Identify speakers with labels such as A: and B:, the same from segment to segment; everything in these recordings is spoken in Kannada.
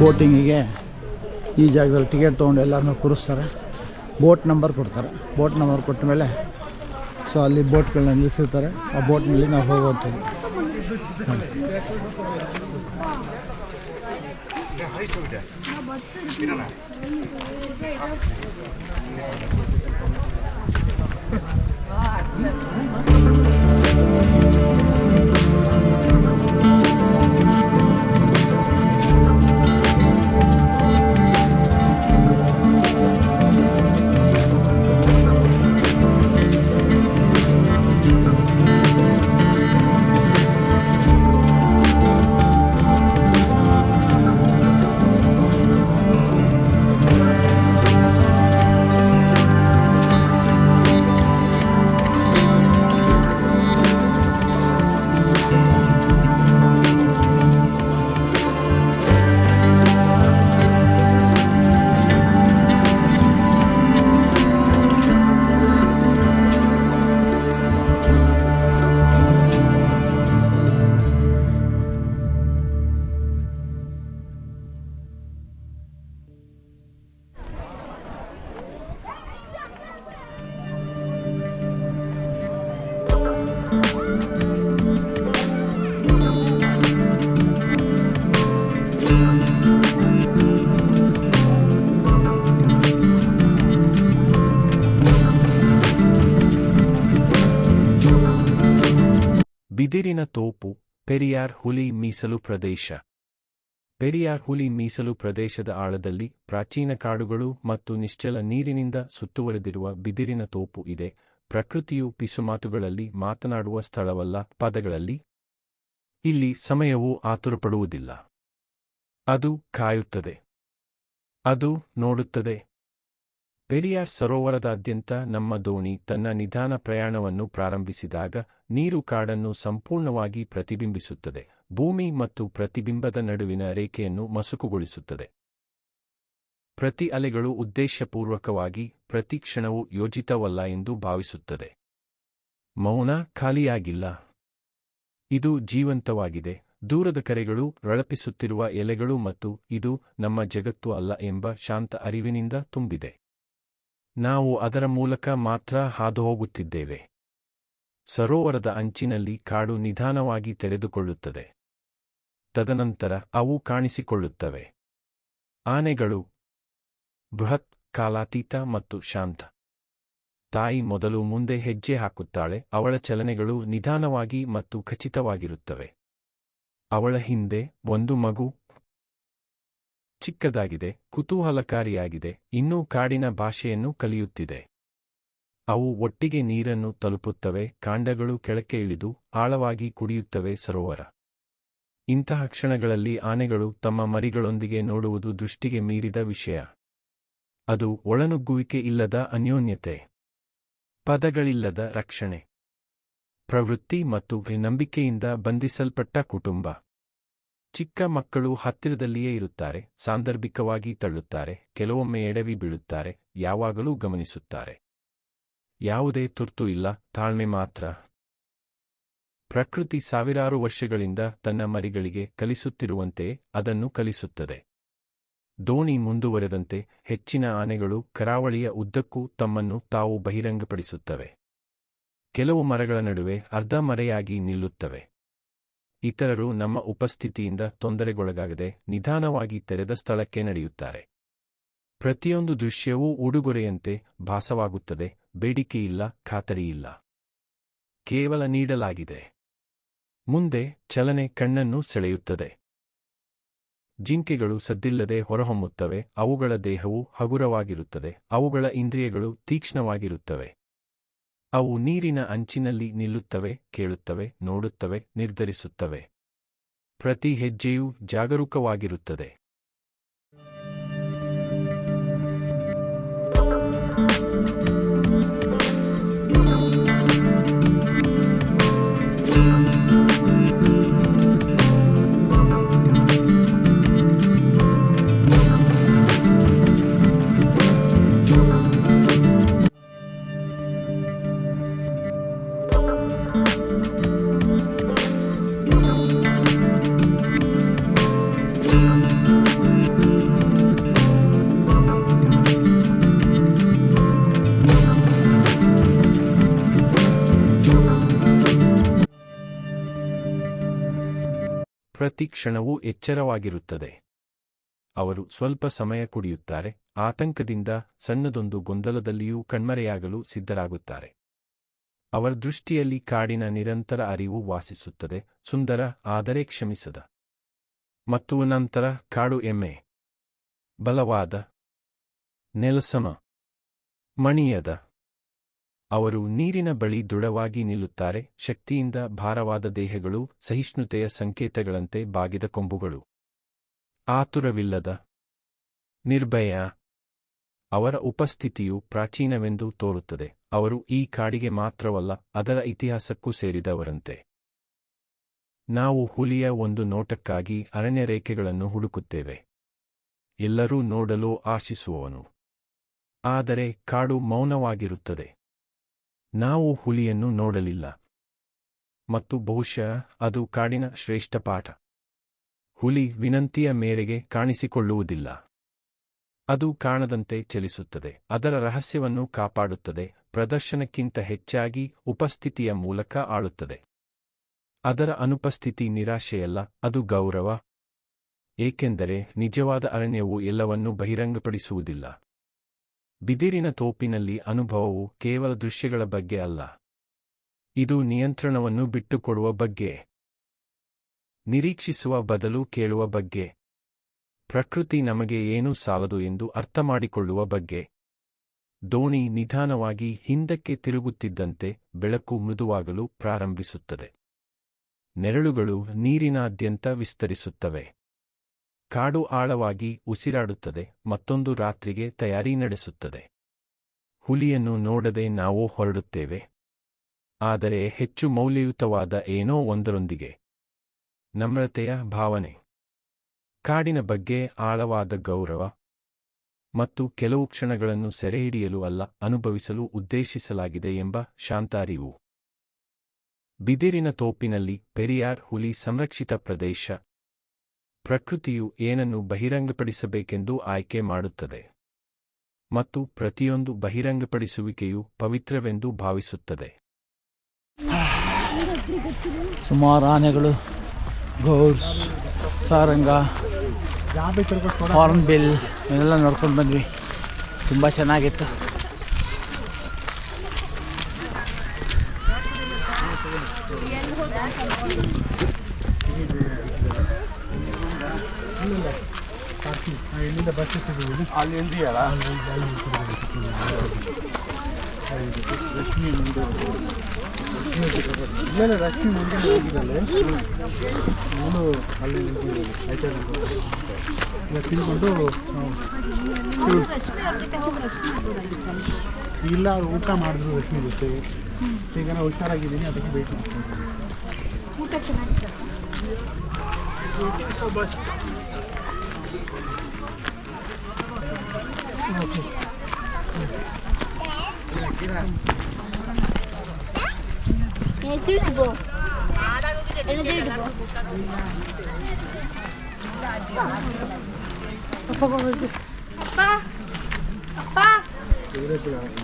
A: ಬೋಟಿಂಗಿಗೆ ಈ ಜಾಗದಲ್ಲಿ ಟಿಕೆಟ್ ತೊಗೊಂಡು ಎಲ್ಲರನ್ನೂ ಕೂರಿಸ್ತಾರೆ. ಬೋಟ್ ನಂಬರ್ ಕೊಡ್ತಾರೆ. ಬೋಟ್ ನಂಬರ್ ಕೊಟ್ಟ ಮೇಲೆ ಸೊ ಅಲ್ಲಿ ಬೋಟ್ಗಳನ್ನ ನಿಲ್ಲಿಸಿರ್ತಾರೆ. ಆ ಬೋಟ್ನಲ್ಲಿ ನಾವು ಹೋಗುವಂಥದ್ದು.
B: ಬಿದಿರಿನ ತೋಪು, ಪೆರಿಯಾರ್ ಹುಲಿ ಮೀಸಲು ಪ್ರದೇಶ. ಪೆರಿಯಾರ್ ಹುಲಿ ಮೀಸಲು ಪ್ರದೇಶದ ಆಳದಲ್ಲಿ ಪ್ರಾಚೀನ ಕಾಡುಗಳು ಮತ್ತು ನಿಶ್ಚಲ ನೀರಿನಿಂದ ಸುತ್ತುವರೆದಿರುವ ಬಿದಿರಿನ ತೋಪು ಇದೆ. ಪ್ರಕೃತಿಯು ಪಿಸುಮಾತುಗಳಲ್ಲಿ ಮಾತನಾಡುವ ಸ್ಥಳವಲ್ಲ, ಪದಗಳಲ್ಲಿ. ಇಲ್ಲಿ ಸಮಯವು ಆತುರಪಡುವುದಿಲ್ಲ. ಅದು ಕಾಯುತ್ತದೆ. ಅದು ನೋಡುತ್ತದೆ. ಪೆರಿಯಾರ್ ಸರೋವರದಾದ್ಯಂತ ನಮ್ಮ ದೋಣಿ ತನ್ನ ನಿಧಾನ ಪ್ರಯಾಣವನ್ನು ಪ್ರಾರಂಭಿಸಿದಾಗ ನೀರು ಕಾಡನ್ನು ಸಂಪೂರ್ಣವಾಗಿ ಪ್ರತಿಬಿಂಬಿಸುತ್ತದೆ. ಭೂಮಿ ಮತ್ತು ಪ್ರತಿಬಿಂಬದ ನಡುವಿನ ರೇಖೆಯನ್ನು ಮಸುಕುಗೊಳಿಸುತ್ತದೆ. ಪ್ರತಿ ಅಲೆಗಳು ಉದ್ದೇಶಪೂರ್ವಕವಾಗಿ, ಪ್ರತಿ ಕ್ಷಣವೂ ಯೋಜಿತವಲ್ಲ ಎಂದು ಭಾವಿಸುತ್ತದೆ. ಮೌನ ಖಾಲಿಯಾಗಿಲ್ಲ. ಇದು ಜೀವಂತವಾಗಿದೆ. ದೂರದ ಕರೆಗಳು, ರಳಪಿಸುತ್ತಿರುವ ಎಲೆಗಳು ಮತ್ತು ಇದು ನಮ್ಮ ಜಗತ್ತು ಅಲ್ಲ ಎಂಬ ಶಾಂತ ಅರಿವಿನಿಂದ ತುಂಬಿದೆ. ನಾವು ಅದರ ಮೂಲಕ ಮಾತ್ರ ಹಾದುಹೋಗುತ್ತಿದ್ದೇವೆ. ಸರೋವರದ ಅಂಚಿನಲ್ಲಿ ಕಾಡು ನಿಧಾನವಾಗಿ ತೆರೆದುಕೊಳ್ಳುತ್ತದೆ. ತದನಂತರ ಅವು ಕಾಣಿಸಿಕೊಳ್ಳುತ್ತವೆ. ಆನೆಗಳು, ಬೃಹತ್, ಕಾಲಾತೀತ ಮತ್ತು ಶಾಂತ. ತಾಯಿ ಮೊದಲು ಮುಂದೆ ಹೆಜ್ಜೆ ಹಾಕುತ್ತಾಳೆ. ಅವಳ ಚಲನೆಗಳು ನಿಧಾನವಾಗಿ ಮತ್ತು ಖಚಿತವಾಗಿರುತ್ತವೆ. ಅವಳ ಹಿಂದೆ ಒಂದು ಮಗು, ಚಿಕ್ಕದಾಗಿದೆ, ಕುತೂಹಲಕಾರಿಯಾಗಿದೆ, ಇನ್ನೂ ಕಾಡಿನ ಭಾಷೆಯನ್ನು ಕಲಿಯುತ್ತಿದೆ. ಅವು ಒಟ್ಟಿಗೆ ನೀರನ್ನು ತಲುಪುತ್ತವೆ. ಕಾಂಡಗಳು ಕೆಳಕ್ಕೆ ಇಳಿದು ಆಳವಾಗಿ ಕುಡಿಯುತ್ತವೆ ಸರೋವರ. ಇಂತಹ ಕ್ಷಣಗಳಲ್ಲಿ ಆನೆಗಳು ತಮ್ಮ ಮರಿಗಳೊಂದಿಗೆ ನೋಡುವುದು ದೃಷ್ಟಿಗೆ ಮೀರಿದ ವಿಷಯ. ಅದು ಒಳನುಗ್ಗುವಿಕೆ ಇಲ್ಲದ ಅನ್ಯೋನ್ಯತೆ, ಪದಗಳಿಲ್ಲದ ರಕ್ಷಣೆ, ಪ್ರವೃತ್ತಿ ಮತ್ತು ನಂಬಿಕೆಯಿಂದ ಬಂಧಿಸಲ್ಪಟ್ಟ ಕುಟುಂಬ. ಚಿಕ್ಕ ಮಕ್ಕಳು ಹತ್ತಿರದಲ್ಲಿಯೇ ಇರುತ್ತಾರೆ, ಸಾಂದರ್ಭಿಕವಾಗಿ ತಳ್ಳುತ್ತಾರೆ, ಕೆಲವೊಮ್ಮೆ ಎಡವಿ ಬೀಳುತ್ತಾರೆ, ಯಾವಾಗಲೂ ಗಮನಿಸುತ್ತಾರೆ. ಯಾವುದೇ ತುರ್ತು ಇಲ್ಲ, ತಾಳ್ಮೆ ಮಾತ್ರ. ಪ್ರಕೃತಿ ಸಾವಿರಾರು ವರ್ಷಗಳಿಂದ ತನ್ನ ಮರಿಗಳಿಗೆ ಕಲಿಸುತ್ತಿರುವಂತೆ ಅದನ್ನು ಕಲಿಸುತ್ತದೆ. ದೋಣಿ ಮುಂದುವರೆದಂತೆ ಹೆಚ್ಚಿನ ಆನೆಗಳು ಕರಾವಳಿಯ ಉದ್ದಕ್ಕೂ ತಮ್ಮನ್ನು ತಾವು ಬಹಿರಂಗಪಡಿಸುತ್ತವೆ. ಕೆಲವು ಮರಗಳ ನಡುವೆ ಅರ್ಧ ಮರೆಯಾಗಿ ನಿಲ್ಲುತ್ತವೆ. ಇತರರು ನಮ್ಮ ಉಪಸ್ಥಿತಿಯಿಂದ ತೊಂದರೆಗೊಳಗಾಗದೆ ನಿಧಾನವಾಗಿ ತೆರೆದ ಸ್ಥಳಕ್ಕೆ ನಡೆಯುತ್ತಾರೆ. ಪ್ರತಿಯೊಂದು ದೃಶ್ಯವೂ ಉಡುಗೊರೆಯಂತೆ ಭಾಸವಾಗುತ್ತದೆ. ಬೇಡಿಕೆಯಿಲ್ಲ, ಖಾತರಿಯಿಲ್ಲ. ಕೇವಲ ನೀಡಲಾಗಿದೆ. ಮುಂದೆ ಚಲನೆ ಕಣ್ಣನ್ನು ಸೆಳೆಯುತ್ತದೆ. ಜಿಂಕೆಗಳು ಸದ್ದಿಲ್ಲದೆ ಹೊರಹೊಮ್ಮುತ್ತವೆ. ಅವುಗಳ ದೇಹವು ಹಗುರವಾಗಿರುತ್ತದೆ. ಅವುಗಳ ಇಂದ್ರಿಯಗಳು ತೀಕ್ಷ್ಣವಾಗಿರುತ್ತವೆ. ಅವು ನೀರಿನ ಅಂಚಿನಲ್ಲಿ ನಿಲ್ಲುತ್ತವೆ, ಕೇಳುತ್ತವೆ, ನೋಡುತ್ತವೆ, ನಿರ್ಧರಿಸುತ್ತವೆ. ಪ್ರತಿ ಹೆಜ್ಜೆಯೂ ಜಾಗರೂಕವಾಗಿರುತ್ತದೆ. ಪ್ರತಿ ಕ್ಷಣವೂ ಎಚ್ಚರವಾಗಿರುತ್ತದೆ. ಅವರು ಸ್ವಲ್ಪ ಸಮಯ ಕುಡಿಯುತ್ತಾರೆ, ಆತಂಕದಿಂದ ಸಣ್ಣದೊಂದು ಗೊಂದಲದಲ್ಲಿಯೂ ಕಣ್ಮರೆಯಾಗಲು ಸಿದ್ಧರಾಗುತ್ತಾರೆ. ಅವರ ದೃಷ್ಟಿಯಲ್ಲಿ ಕಾಡಿನ ನಿರಂತರ ಅರಿವು ವಾಸಿಸುತ್ತದೆ, ಸುಂದರ ಆದರೆ ಕ್ಷಮಿಸದ. ಮತ್ತು ನಂತರ ಕಾಡು ಎಮ್ಮೆ. ಬಲವಾದ, ನೆಲಸಮ, ಮಣಿಯದ. ಅವರು ನೀರಿನ ಬಳಿ ದೃಢವಾಗಿ ನಿಲ್ಲುತ್ತಾರೆ, ಶಕ್ತಿಯಿಂದ ಭಾರವಾದ ದೇಹಗಳು, ಸಹಿಷ್ಣುತೆಯ ಸಂಕೇತಗಳಂತೆ ಬಾಗಿದ ಕೊಂಬುಗಳು. ಆತುರವಿಲ್ಲದ, ನಿರ್ಭಯ. ಅವರ ಉಪಸ್ಥಿತಿಯು ಪ್ರಾಚೀನವೆಂದು ತೋರುತ್ತದೆ, ಅವರು ಈ ಕಾಡಿಗೆ ಮಾತ್ರವಲ್ಲ, ಅದರ ಇತಿಹಾಸಕ್ಕೂ ಸೇರಿದವರಂತೆ. ನಾವು ಹುಲಿಯ ಒಂದು ನೋಟಕ್ಕಾಗಿ ಅರಣ್ಯ ರೇಖೆಗಳನ್ನು ಹುಡುಕುತ್ತೇವೆ. ಎಲ್ಲರೂ ನೋಡಲು ಆಶಿಸುವವನು. ಆದರೆ ಕಾಡು ಮೌನವಾಗಿರುತ್ತದೆ. ನಾವು ಹುಲಿಯನ್ನು ನೋಡಲಿಲ್ಲ. ಮತ್ತು ಬಹುಶಃ ಅದು ಕಾಡಿನ ಶ್ರೇಷ್ಠ ಪಾಠ. ಹುಲಿ ವಿನಂತಿಯ ಮೇರೆಗೆ ಕಾಣಿಸಿಕೊಳ್ಳುವುದಿಲ್ಲ. ಅದು ಕಾಣದಂತೆ ಚಲಿಸುತ್ತದೆ, ಅದರ ರಹಸ್ಯವನ್ನು ಕಾಪಾಡುತ್ತದೆ, ಪ್ರದರ್ಶನಕ್ಕಿಂತ ಹೆಚ್ಚಾಗಿ ಉಪಸ್ಥಿತಿಯ ಮೂಲಕ ಆಳುತ್ತದೆ. ಅದರ ಅನುಪಸ್ಥಿತಿ ನಿರಾಶೆಯಲ್ಲ, ಅದು ಗೌರವ. ಏಕೆಂದರೆ ನಿಜವಾದ ಅರಣ್ಯವು ಎಲ್ಲವನ್ನೂ ಬಹಿರಂಗಪಡಿಸುವುದಿಲ್ಲ. ಬಿದಿರಿನ ತೋಪಿನಲ್ಲಿ ಅನುಭವವು ಕೇವಲ ದೃಶ್ಯಗಳ ಬಗ್ಗೆ ಅಲ್ಲ. ಇದು ನಿಯಂತ್ರಣವನ್ನು ಬಿಟ್ಟುಕೊಡುವ ಬಗ್ಗೆ, ನಿರೀಕ್ಷಿಸುವ ಬದಲು ಕೇಳುವ ಬಗ್ಗೆ, ಪ್ರಕೃತಿ ನಮಗೆ ಏನೂ ಸಾಲದು ಎಂದು ಅರ್ಥಮಾಡಿಕೊಳ್ಳುವ ಬಗ್ಗೆ. ದೋಣಿ ನಿಧಾನವಾಗಿ ಹಿಂದಕ್ಕೆ ತಿರುಗುತ್ತಿದ್ದಂತೆ ಬೆಳಕು ಮೃದುವಾಗಲು ಪ್ರಾರಂಭಿಸುತ್ತದೆ. ನೆರಳುಗಳು ನೀರಿನಾದ್ಯಂತ ವಿಸ್ತರಿಸುತ್ತವೆ. ಕಾಡು ಆಳವಾಗಿ ಉಸಿರಾಡುತ್ತದೆ, ಮತ್ತೊಂದು ರಾತ್ರಿಗೆ ತಯಾರಿ ನಡೆಸುತ್ತದೆ. ಹುಲಿಯನ್ನು ನೋಡದೆ ನಾವು ಹೊರಡುತ್ತೇವೆ, ಆದರೆ ಹೆಚ್ಚು ಮೌಲ್ಯಯುತವಾದ ಏನೋ ಒಂದರೊಂದಿಗೆ. ನಮ್ರತೆಯ ಭಾವನೆ, ಕಾಡಿನ ಬಗ್ಗೆ ಆಳವಾದ ಗೌರವ, ಮತ್ತು ಕೆಲವು ಕ್ಷಣಗಳನ್ನು ಸೆರೆಹಿಡಿಯಲು ಅಲ್ಲ, ಅನುಭವಿಸಲು ಉದ್ದೇಶಿಸಲಾಗಿದೆ ಎಂಬ ಶಾಂತ ಅರಿವು. ಬಿದಿರಿನ ತೋಪಿನಲ್ಲಿ ಪೆರಿಯಾರ್ ಹುಲಿ ಸಂರಕ್ಷಿತ ಪ್ರದೇಶ. ಪ್ರಕೃತಿಯು ಏನನ್ನು ಬಹಿರಂಗಪಡಿಸಬೇಕೆಂದು ಆಯ್ಕೆ ಮಾಡುತ್ತದೆ, ಮತ್ತು ಪ್ರತಿಯೊಂದು ಬಹಿರಂಗಪಡಿಸುವಿಕೆಯು ಪವಿತ್ರವೆಂದು ಭಾವಿಸುತ್ತದೆ.
A: ಸುಮಾರು ಆನೆಗಳು, ಗೌರ್ಸ್, ಸಾರಂಗ, ಹಾರ್ನ್ಬಿಲ್ ಎಲ್ಲ ನೋಡ್ಕೊಂಡು ಬಂದ್ವಿ. ತುಂಬ ಚೆನ್ನಾಗಿತ್ತು.
C: ಇಲ್ಲಿಂದ ಬಸ್ ಅಲ್ಲಿ ಇದೆಯಲ್ಲ, ರಶ್ಮಿ ಮುಂದೆ ಇಲ್ಲ, ರಶ್ಮಿ ಮುಂದೆ ಹೋಗಿದ್ದಲ್ಲೇ ನಾನು ಅಲ್ಲಿ ತಿಳ್ಕೊಂಡು ಇಲ್ಲ, ಅವ್ರು ಊಟ ಮಾಡಿದ್ರು ರಶ್ಮಿ ಜೊತೆ. ಈಗ ನಾನು ಹುಷಾರಾಗಿದ್ದೀನಿ, ಅದಕ್ಕೆ ಬೇಕು.
D: ಊಟ ಚೆನ್ನಾಗಿದೆ.
C: ಬಸ್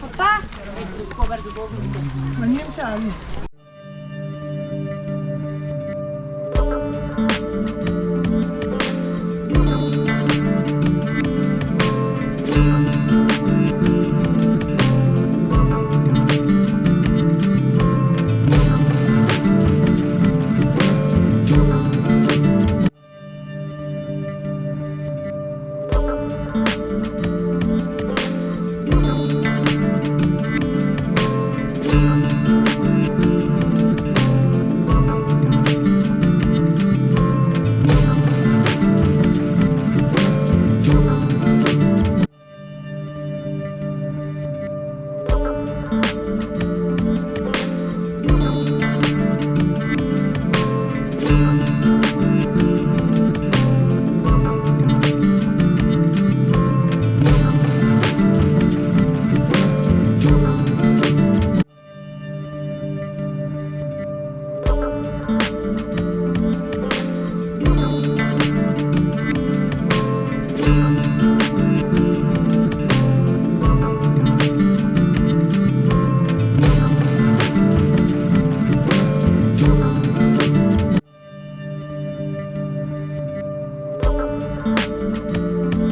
D: ಅಪ್ಪ
C: ಒಂದು ನಿಮಿಷ